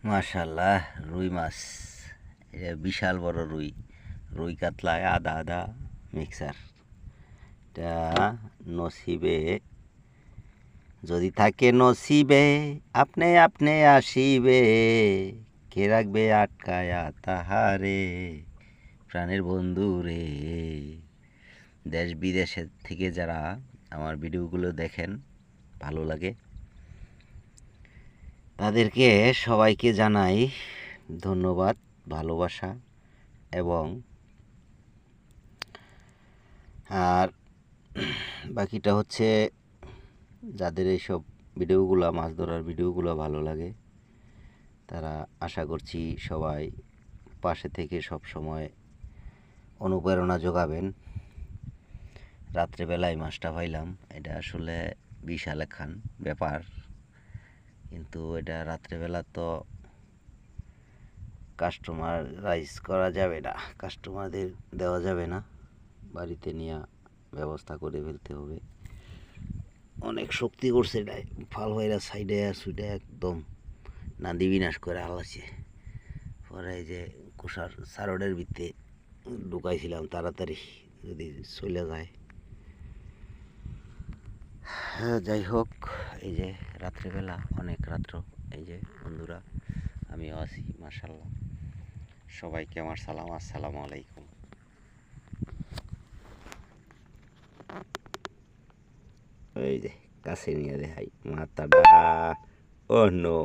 মাশাল্লাহ, রুই মাছ। এটা বিশাল বড় রুই। রুই কাতলা আদা আদা মিক্সার। এটা নসিবে যদি থাকে, নসিবে আপনি আপনি আসিবে, কে রাখবে আটকায়া তাহারে, প্রাণের বন্ধু রে। দেশ বিদেশের থেকে যারা আমার ভিডিওগুলো দেখেন, ভালো লাগে, তাদেরকে সবাইকে জানাই ধন্যবাদ, ভালোবাসা। এবং আর বাকিটা হচ্ছে, যাদের এইসব ভিডিওগুলো, মাছ ধরার ভিডিওগুলো ভালো লাগে, তারা আশা করছি সবাই পাশে থেকে সব সময় অনুপ্রেরণা যোগাবেন। রাত্রেবেলায় মাছটা পাইলাম, এটা আসলে বিশাল একখান ব্যাপার, কিন্তু এটা রাত্রেবেলা তো কাস্টমারাইজ করা যাবে না, কাস্টমারদের দেওয়া যাবে না, বাড়িতে নিয়ে ব্যবস্থা করে ফেলতে হবে। অনেক শক্তি করছে এটা, ফাল হইরা সাইডে সুইডে একদম নান্দি বিনাশ করে হালাছে। পরে এই যে কুষার সারোডের ভিতরে ঢুকাইছিলাম, তাড়াতাড়ি যদি চলে যায়। হ্যাঁ, যাই হোক, এই যে রাত্রেবেলা অনেক রাত্র, এই যে বন্ধুরা আমিও আছি। মাশাল্লাহ, সবাইকে আমার সালাম, আসসালামু আলাইকুম। এই যে কাছে নিয়ে দেখাই মাথাটা, ও নো